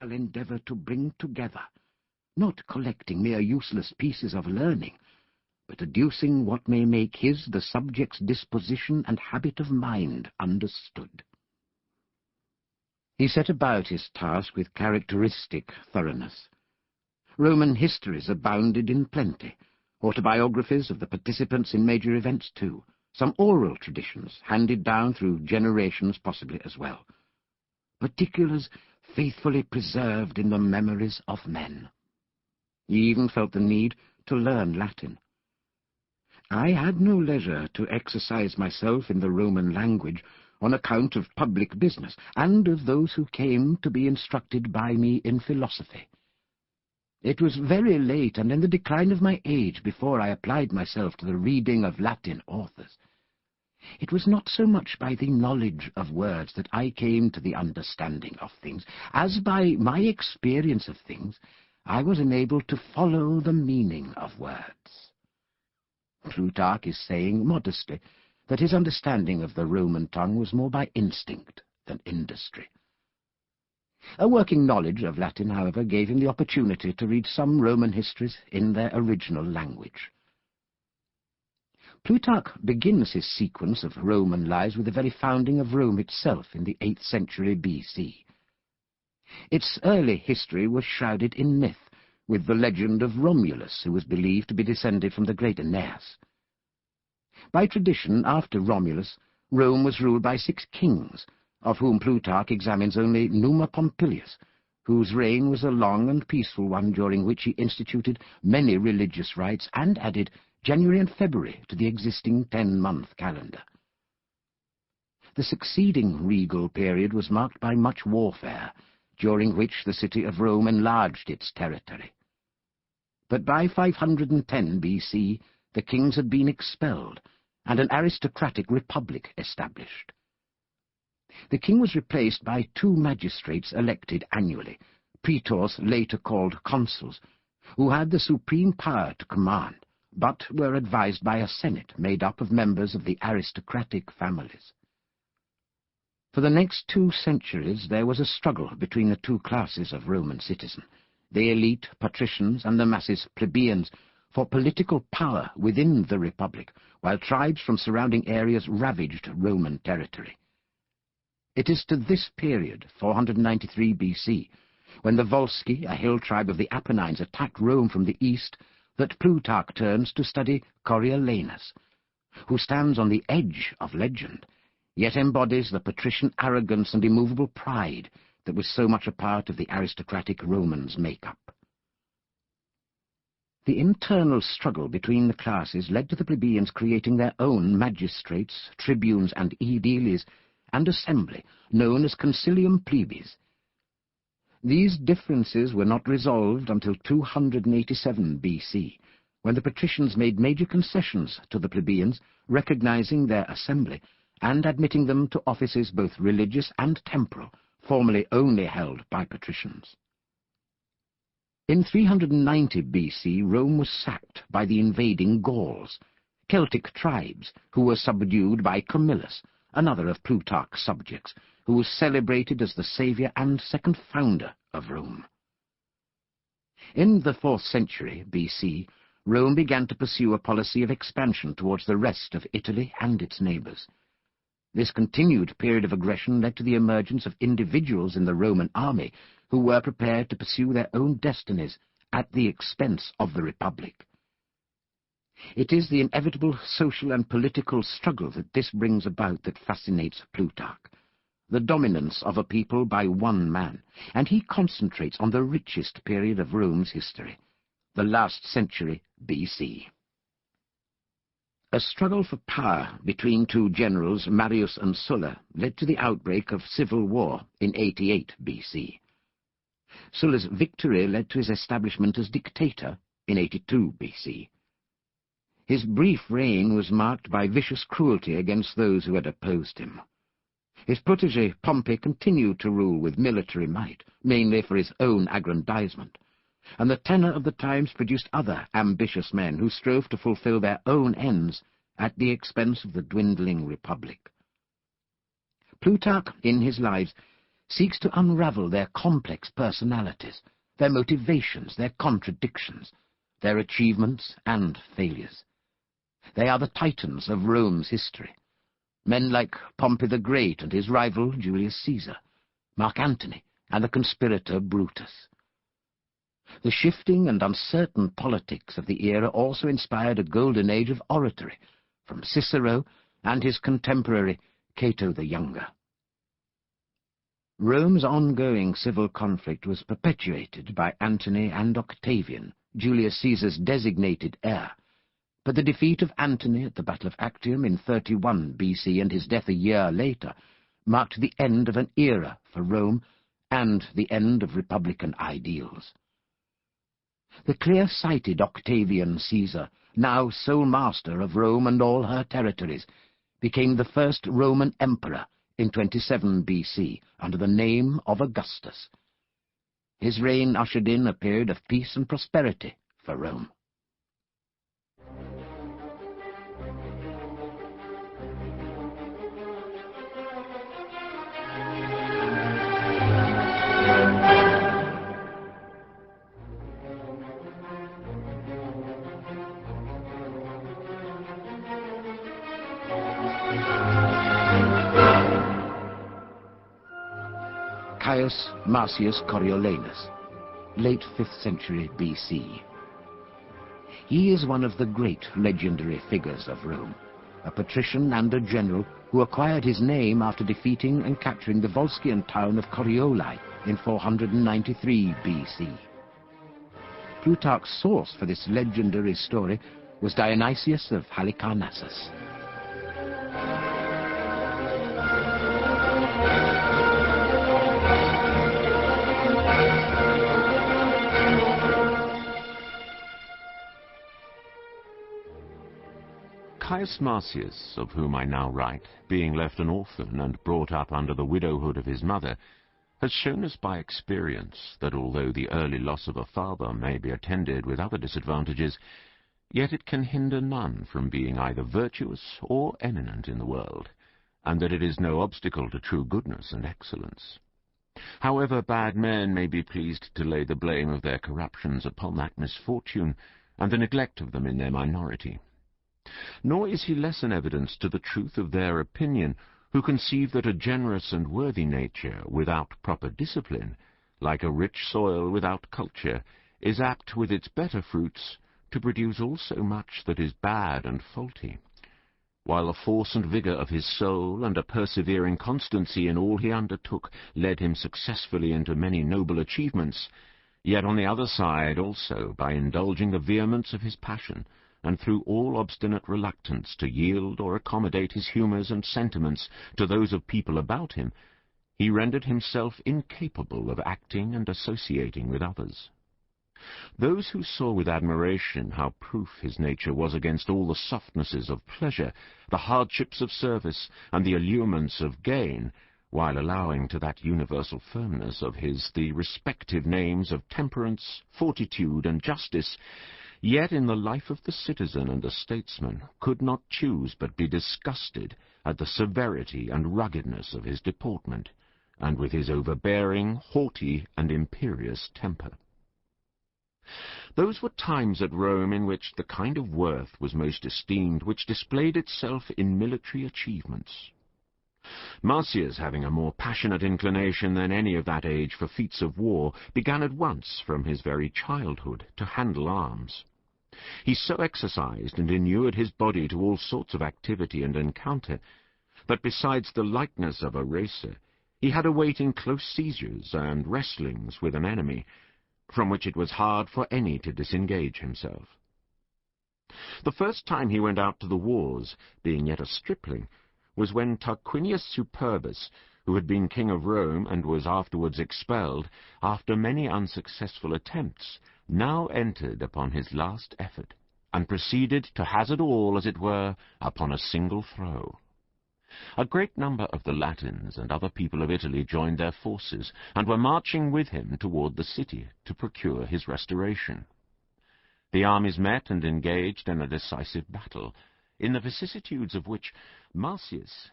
shall endeavour to bring together, not collecting mere useless pieces of learning, but adducing what may make his the subject's disposition and habit of mind understood. He set about his task with characteristic thoroughness. Roman histories abounded in plenty, autobiographies of the participants in major events too, some oral traditions handed down through generations possibly as well, particulars faithfully preserved in the memories of men. He even felt the need to learn Latin. I had no leisure to exercise myself in the Roman language on account of public business, and of those who came to be instructed by me in philosophy. It was very late, and in the decline of my age, before I applied myself to the reading of Latin authors. It was not so much by the knowledge of words that I came to the understanding of things, as by my experience of things I was enabled to follow the meaning of words. Plutarch is saying modestly that his understanding of the Roman tongue was more by instinct than industry. A working knowledge of Latin, however, gave him the opportunity to read some Roman histories in their original language. Plutarch begins his sequence of Roman lives with the very founding of Rome itself in the 8th century BC. Its early history was shrouded in myth, with the legend of Romulus, who was believed to be descended from the great Aeneas. By tradition, after Romulus, Rome was ruled by 6 kings, of whom Plutarch examines only Numa Pompilius, whose reign was a long and peaceful one, during which he instituted many religious rites and added January and February to the existing 10-month calendar. The succeeding regal period was marked by much warfare, during which the city of Rome enlarged its territory. But by 510 BC, the kings had been expelled, and an aristocratic republic established. The king was replaced by 2 magistrates elected annually, praetors later called consuls, who had the supreme power to command, but were advised by a senate made up of members of the aristocratic families. For the next 2 centuries there was a struggle between the 2 classes of Roman citizen, the elite patricians and the masses plebeians, for political power within the republic, while tribes from surrounding areas ravaged Roman territory. It is to this period, 493 BC, when the Volsci, a hill tribe of the Apennines, attacked Rome from the east, that Plutarch turns to study Coriolanus, who stands on the edge of legend, yet embodies the patrician arrogance and immovable pride that was so much a part of the aristocratic Romans' make-up. The internal struggle between the classes led to the plebeians creating their own magistrates, tribunes, and aediles, and assembly, known as Concilium Plebis. These differences were not resolved until 287 BC, when the patricians made major concessions to the plebeians, recognizing their assembly, and admitting them to offices both religious and temporal, formerly only held by patricians. In 390 BC, Rome was sacked by the invading Gauls, Celtic tribes who were subdued by Camillus, another of Plutarch's subjects, who was celebrated as the saviour and second founder of Rome. In the 4th century BC, Rome began to pursue a policy of expansion towards the rest of Italy and its neighbours. This continued period of aggression led to the emergence of individuals in the Roman army who were prepared to pursue their own destinies at the expense of the Republic. It is the inevitable social and political struggle that this brings about that fascinates Plutarch, the dominance of a people by one man, and he concentrates on the richest period of Rome's history, the last century BC. A struggle for power between 2 generals, Marius and Sulla, led to the outbreak of civil war in 88 BC. Sulla's victory led to his establishment as dictator in 82 BC. His brief reign was marked by vicious cruelty against those who had opposed him. His protégé Pompey continued to rule with military might, mainly for his own aggrandizement, and the tenor of the times produced other ambitious men who strove to fulfill their own ends at the expense of the dwindling republic. Plutarch, in his lives, seeks to unravel their complex personalities, their motivations, their contradictions, their achievements and failures. They are the titans of Rome's history, men like Pompey the Great and his rival Julius Caesar, Mark Antony and the conspirator Brutus. The shifting and uncertain politics of the era also inspired a golden age of oratory, from Cicero and his contemporary Cato the Younger. Rome's ongoing civil conflict was perpetuated by Antony and Octavian, Julius Caesar's designated heir, but the defeat of Antony at the Battle of Actium in 31 BC and his death a year later marked the end of an era for Rome and the end of republican ideals. The clear-sighted Octavian Caesar, now sole master of Rome and all her territories, became the first Roman emperor in 27 BC under the name of Augustus. His reign ushered in a period of peace and prosperity for Rome. Caius Marcius Coriolanus, late 5th century BC. He is one of the great legendary figures of Rome, a patrician and a general who acquired his name after defeating and capturing the Volscian town of Corioli in 493 BC. Plutarch's source for this legendary story was Dionysius of Halicarnassus. Caius Marcius, of whom I now write, being left an orphan and brought up under the widowhood of his mother, has shown us by experience that although the early loss of a father may be attended with other disadvantages, yet it can hinder none from being either virtuous or eminent in the world, and that it is no obstacle to true goodness and excellence. However, bad men may be pleased to lay the blame of their corruptions upon that misfortune, and the neglect of them in their minority. Nor is he less an evidence to the truth of their opinion, who conceive that a generous and worthy nature without proper discipline, like a rich soil without culture, is apt with its better fruits to produce also much that is bad and faulty. While the force and vigour of his soul and a persevering constancy in all he undertook led him successfully into many noble achievements, yet on the other side also, by indulging the vehemence of his passion, and through all obstinate reluctance to yield or accommodate his humours and sentiments to those of people about him, he rendered himself incapable of acting and associating with others. Those who saw with admiration how proof his nature was against all the softnesses of pleasure, the hardships of service, and the allurements of gain, while allowing to that universal firmness of his the respective names of temperance, fortitude, and justice, yet in the life of the citizen and the statesman could not choose but be disgusted at the severity and ruggedness of his deportment, and with his overbearing, haughty, and imperious temper. Those were times at Rome in which the kind of worth was most esteemed which displayed itself in military achievements. Marcius, having a more passionate inclination than any of that age for feats of war, began at once, from his very childhood, to handle arms. He so exercised and inured his body to all sorts of activity and encounter, that besides the likeness of a racer, he had a weight in close seizures and wrestlings with an enemy, from which it was hard for any to disengage himself. The first time he went out to the wars, being yet a stripling, was when Tarquinius Superbus, who had been king of Rome and was afterwards expelled, after many unsuccessful attempts, now entered upon his last effort, and proceeded to hazard all, as it were, upon a single throw. A great number of the Latins and other people of Italy joined their forces, and were marching with him toward the city to procure his restoration. The armies met and engaged in a decisive battle, in the vicissitudes of which Marcius,